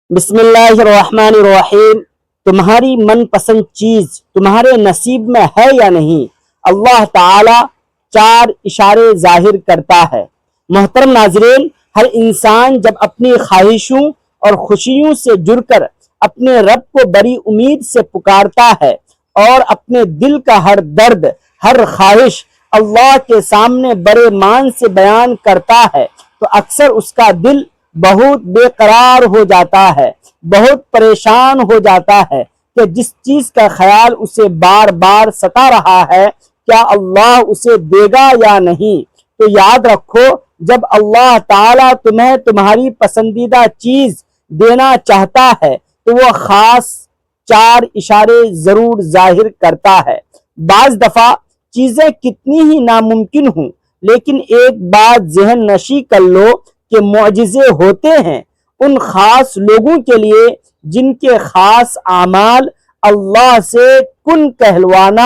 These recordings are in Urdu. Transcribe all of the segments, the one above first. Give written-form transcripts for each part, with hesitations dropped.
بسم اللہ الرحمن الرحیم۔ تمہاری من پسند چیز تمہارے نصیب میں ہے یا نہیں، اللہ تعالی 4 اشارے ظاہر کرتا ہے۔ محترم ناظرین، ہر انسان جب اپنی خواہشوں اور خوشیوں سے جڑ کر اپنے رب کو بڑی امید سے پکارتا ہے اور اپنے دل کا ہر درد، ہر خواہش اللہ کے سامنے بڑے مان سے بیان کرتا ہے تو اکثر اس کا دل بہت بے قرار ہو جاتا ہے، بہت پریشان ہو جاتا ہے کہ جس چیز کا خیال اسے بار بار ستا رہا ہے، کیا اللہ اسے دے گا یا نہیں۔ تو یاد رکھو، جب اللہ تعالیٰ تمہیں تمہاری پسندیدہ چیز دینا چاہتا ہے تو وہ خاص 4 اشارے ضرور ظاہر کرتا ہے۔ بعض دفعہ چیزیں کتنی ہی ناممکن ہوں، لیکن ایک بات ذہن نشی کر لو کہ معجزے ہوتے ہیں ان خاص لوگوں کے لیے جن کے خاص اعمال اللہ سے کن کہلوانا،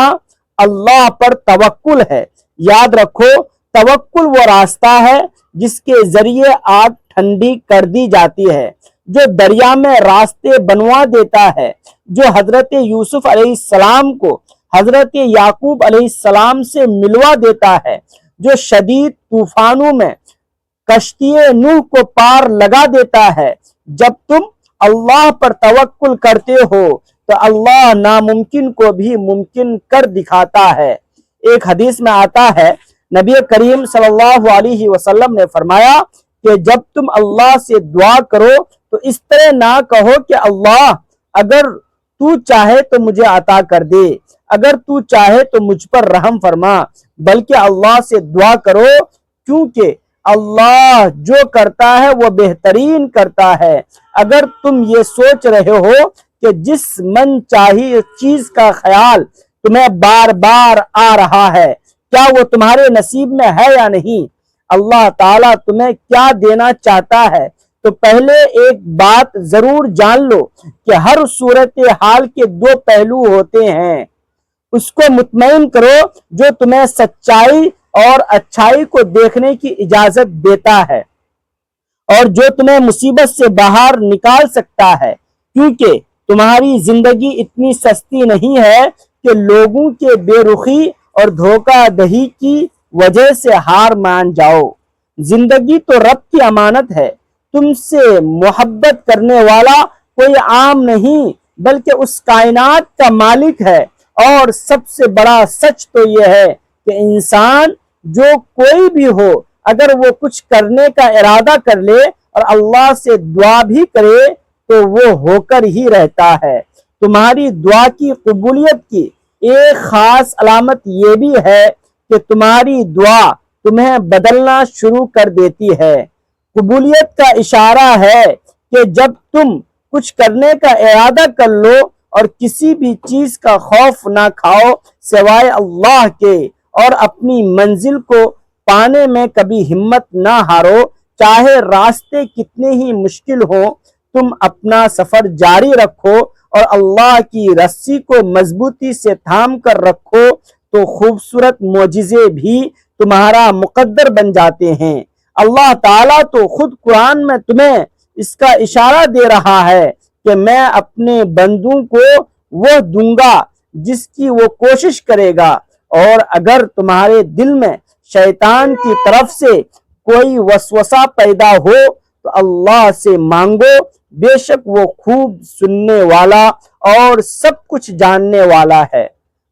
اللہ پر توکل ہے۔ یاد رکھو، توکل وہ راستہ ہے جس کے ذریعے آگ ٹھنڈی کر دی جاتی ہے، جو دریا میں راستے بنوا دیتا ہے، جو حضرت یوسف علیہ السلام کو حضرت یعقوب علیہ السلام سے ملوا دیتا ہے، جو شدید طوفانوں میں کشتی نوح کو پار لگا دیتا ہے۔ جب تم اللہ پر توکل کرتے ہو تو اللہ ناممکن کو بھی ممکن کر دکھاتا ہے۔ ایک حدیث میں آتا ہے، نبی کریم صلی اللہ علیہ وسلم نے فرمایا کہ جب تم اللہ سے دعا کرو تو اس طرح نہ کہو کہ اللہ اگر تو چاہے تو مجھے عطا کر دے، اگر تو چاہے تو مجھ پر رحم فرما، بلکہ اللہ سے دعا کرو کیونکہ اللہ جو کرتا ہے وہ بہترین کرتا ہے۔ اگر تم یہ سوچ رہے ہو کہ جس من چاہی چیز کا خیال تمہیں بار بار آ رہا ہے، کیا وہ تمہارے نصیب میں ہے یا نہیں، اللہ تعالیٰ تمہیں کیا دینا چاہتا ہے، تو پہلے ایک بات ضرور جان لو کہ ہر صورتحال کے 2 پہلو ہوتے ہیں۔ اس کو مطمئن کرو جو تمہیں سچائی اور اچھائی کو دیکھنے کی اجازت دیتا ہے اور جو تمہیں مصیبت سے باہر نکال سکتا ہے، کیونکہ تمہاری زندگی اتنی سستی نہیں ہے کہ لوگوں کے بے رخی اور دھوکہ دہی کی وجہ سے ہار مان جاؤ۔ زندگی تو رب کی امانت ہے، تم سے محبت کرنے والا کوئی عام نہیں بلکہ اس کائنات کا مالک ہے۔ اور سب سے بڑا سچ تو یہ ہے کہ انسان جو کوئی بھی ہو، اگر وہ کچھ کرنے کا ارادہ کر لے اور اللہ سے دعا بھی کرے تو وہ ہو کر ہی رہتا ہے۔ تمہاری دعا کی قبولیت کی ایک خاص علامت یہ بھی ہے کہ تمہاری دعا تمہیں بدلنا شروع کر دیتی ہے۔ قبولیت کا اشارہ ہے کہ جب تم کچھ کرنے کا ارادہ کر لو اور کسی بھی چیز کا خوف نہ کھاؤ سوائے اللہ کے، اور اپنی منزل کو پانے میں کبھی ہمت نہ ہارو، چاہے راستے کتنے ہی مشکل ہو، تم اپنا سفر جاری رکھو اور اللہ کی رسی کو مضبوطی سے تھام کر رکھو تو خوبصورت معجزے بھی تمہارا مقدر بن جاتے ہیں۔ اللہ تعالیٰ تو خود قرآن میں تمہیں اس کا اشارہ دے رہا ہے کہ میں اپنے بندوں کو وہ دوں گا جس کی وہ کوشش کرے گا، اور اگر تمہارے دل میں شیطان کی طرف سے کوئی وسوسہ پیدا ہو تو اللہ سے مانگو، بے شک وہ خوب سننے والا اور سب کچھ جاننے والا ہے۔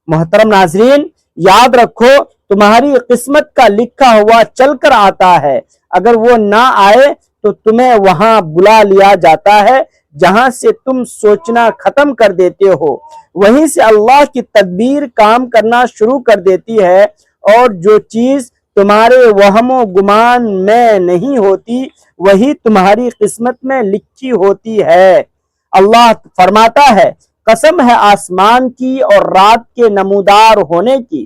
محترم ناظرین، یاد رکھو، تمہاری قسمت کا لکھا ہوا چل کر آتا ہے، اگر وہ نہ آئے تو تمہیں وہاں بلا لیا جاتا ہے جہاں سے تم سوچنا ختم کر دیتے ہو، وہیں سے اللہ کی تدبیر کام کرنا شروع کر دیتی ہے، اور جو چیز تمہارے وہم و گمان میں نہیں ہوتی وہی تمہاری قسمت میں لکھی ہوتی ہے۔ اللہ فرماتا ہے، قسم ہے آسمان کی اور رات کے نمودار ہونے کی،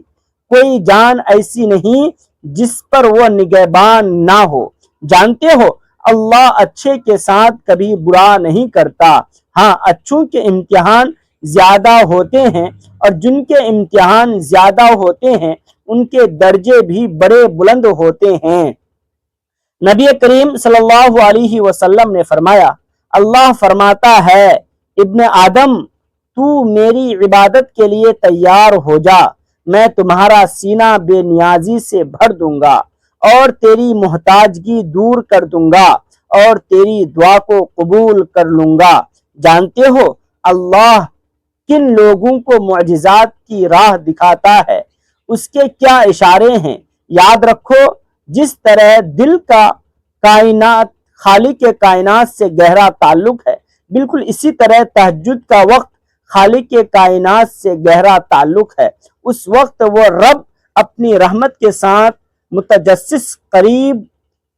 کوئی جان ایسی نہیں جس پر وہ نگہبان نہ ہو۔ جانتے ہو اللہ اچھے کے ساتھ کبھی برا نہیں کرتا، ہاں اچھوں کے امتحان زیادہ ہوتے ہیں اور جن کے امتحان زیادہ ہوتے ہیں ان کے درجے بھی بڑے بلند ہوتے ہیں۔ نبی کریم صلی اللہ علیہ وسلم نے فرمایا، اللہ فرماتا ہے ابن آدم تو میری عبادت کے لیے تیار ہو جا، میں تمہارا سینہ بے نیازی سے بھر دوں گا اور تیری محتاجگی دور کر دوں گا اور تیری دعا کو قبول کر لوں گا۔ جانتے ہو اللہ کن لوگوں کو معجزات کی راہ دکھاتا ہے، اس کے کیا اشارے ہیں؟ یاد رکھو جس طرح دل کا کائنات خالق کائنات سے گہرا تعلق ہے، بالکل اسی طرح تہجد کا وقت خالق کائنات سے گہرا تعلق ہے۔ اس وقت وہ رب اپنی رحمت کے ساتھ متجسس قریب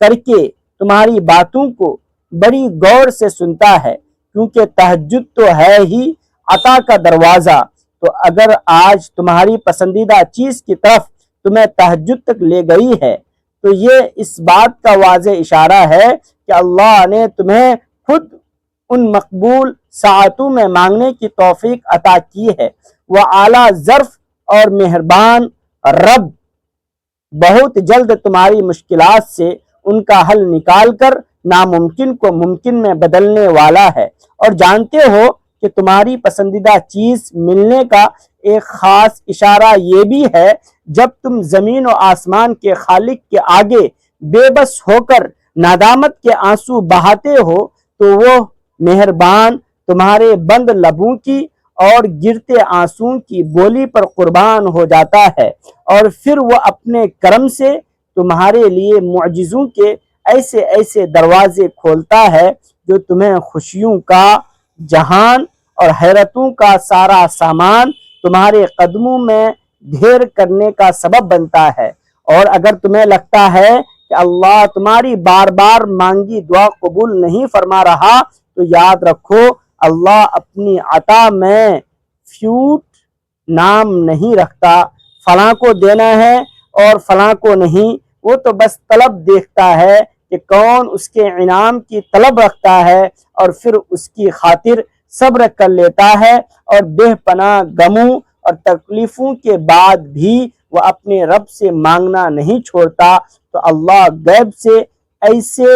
کر کے تمہاری باتوں کو بڑی غور سے سنتا ہے، کیونکہ تہجد تو ہے ہی عطا کا دروازہ۔ تو اگر آج تمہاری پسندیدہ چیز کی طرف تمہیں تہجد تک لے گئی ہے تو یہ اس بات کا واضح اشارہ ہے کہ اللہ نے تمہیں خود ان مقبول ساعتوں میں مانگنے کی توفیق عطا کی ہے۔ وہ اعلیٰ ظرف اور مہربان رب بہت جلد تمہاری مشکلات سے ان کا حل نکال کر ناممکن کو ممکن میں بدلنے والا ہے۔ اور جانتے ہو کہ تمہاری پسندیدہ چیز ملنے کا ایک خاص اشارہ یہ بھی ہے، جب تم زمین و آسمان کے خالق کے آگے بے بس ہو کر ندامت کے آنسو بہاتے ہو تو وہ مہربان تمہارے بند لبوں کی اور گرتے آنسوؤں کی بولی پر قربان ہو جاتا ہے، اور پھر وہ اپنے کرم سے تمہارے لیے معجزوں کے ایسے ایسے دروازے کھولتا ہے جو تمہیں خوشیوں کا جہان اور حیرتوں کا سارا سامان تمہارے قدموں میں ڈھیر کرنے کا سبب بنتا ہے۔ اور اگر تمہیں لگتا ہے کہ اللہ تمہاری بار بار مانگی دعا قبول نہیں فرما رہا تو یاد رکھو اللہ اپنی عطا میں فیوٹ نام نہیں رکھتا، فلاں کو دینا ہے اور فلاں کو نہیں۔ وہ تو بس طلب دیکھتا ہے کہ کون اس کے انعام کی طلب رکھتا ہے اور پھر اس کی خاطر صبر کر لیتا ہے، اور بے پناہ غموں اور تکلیفوں کے بعد بھی وہ اپنے رب سے مانگنا نہیں چھوڑتا۔ تو اللہ غیب سے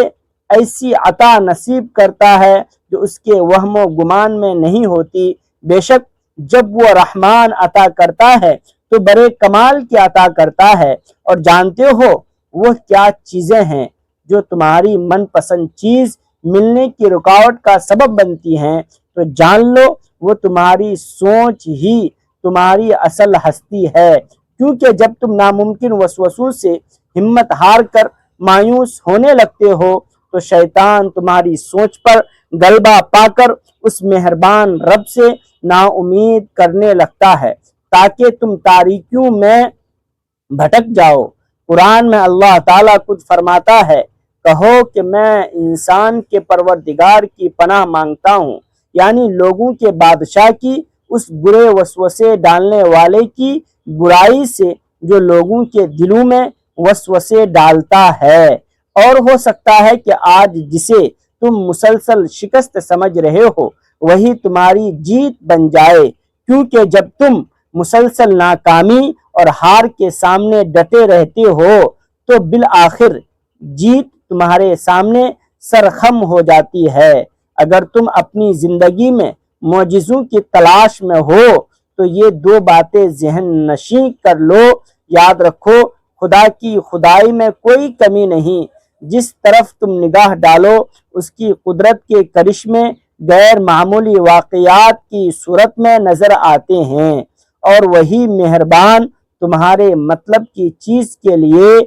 ایسی عطا نصیب کرتا ہے جو اس کے وہم و گمان میں نہیں ہوتی۔ بے شک جب وہ رحمان عطا کرتا ہے تو بڑے کمال کی عطا کرتا ہے۔ اور جانتے ہو وہ کیا چیزیں ہیں جو تمہاری من پسند چیز ملنے کی رکاوٹ کا سبب بنتی ہیں، تو جان لو وہ تمہاری سوچ ہی تمہاری اصل ہستی ہے، کیونکہ جب تم ناممکن وسوسوں سے ہمت ہار کر مایوس ہونے لگتے ہو تو شیطان تمہاری سوچ پر غلبہ پا کر اس مہربان رب سے نا امید کرنے لگتا ہے تاکہ تم تاریکیوں میں بھٹک جاؤ۔ قرآن میں اللہ تعالیٰ خود فرماتا ہے، کہو کہ میں انسان کے پروردگار کی پناہ مانگتا ہوں، یعنی لوگوں کے بادشاہ کی، اس برے وسوسے ڈالنے والے کی برائی سے جو لوگوں کے دلوں میں وسوسے ڈالتا ہے۔ اور ہو سکتا ہے کہ آج جسے تم مسلسل شکست سمجھ رہے ہو وہی تمہاری جیت بن جائے، کیونکہ جب تم مسلسل ناکامی اور ہار کے سامنے ڈٹے رہتے ہو تو بالآخر جیت تمہارے سامنے سرخم ہو جاتی ہے۔ اگر تم اپنی زندگی میں معجزوں کی تلاش میں ہو تو یہ دو باتیں ذہن نشیں کر لو۔ یاد رکھو خدا کی خدائی میں کوئی کمی نہیں، جس طرف تم نگاہ ڈالو اس کی قدرت کے کرشمے غیر معمولی واقعات کی صورت میں نظر آتے ہیں، اور وہی مہربان تمہارے مطلب کی چیز کے لیے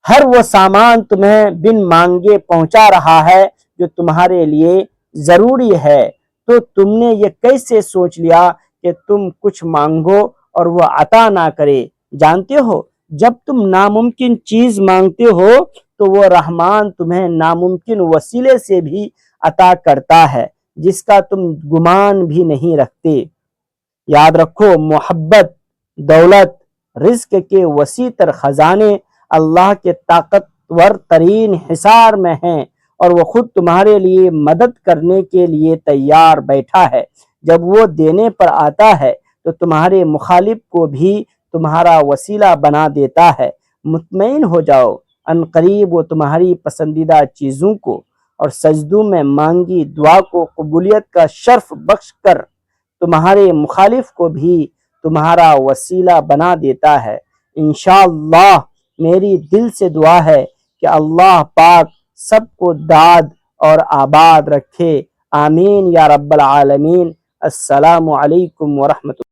ہر وہ سامان تمہیں بن مانگے پہنچا رہا ہے جو تمہارے لیے ضروری ہے۔ تو تم نے یہ کیسے سوچ لیا کہ تم کچھ مانگو اور وہ عطا نہ کرے؟ جانتے ہو جب تم ناممکن چیز مانگتے ہو تو وہ رحمان تمہیں ناممکن وسیلے سے بھی عطا کرتا ہے جس کا تم گمان بھی نہیں رکھتے۔ یاد رکھو محبت، دولت، رزق کے وسیع تر خزانے اللہ کے طاقتور ترین حصار میں ہیں، اور وہ خود تمہارے لیے مدد کرنے کے لیے تیار بیٹھا ہے۔ جب وہ دینے پر آتا ہے تو تمہارے مخالف کو بھی تمہارا وسیلہ بنا دیتا ہے۔ مطمئن ہو جاؤ، ان قریب وہ تمہاری پسندیدہ چیزوں کو اور سجدوں میں مانگی دعا کو قبولیت کا شرف بخش کر تمہارے مخالف کو بھی تمہارا وسیلہ بنا دیتا ہے۔ انشاءاللہ میری دل سے دعا ہے کہ اللہ پاک سب کو داد اور آباد رکھے، آمین یا رب العالمین۔ السلام علیکم ورحمۃ اللہ۔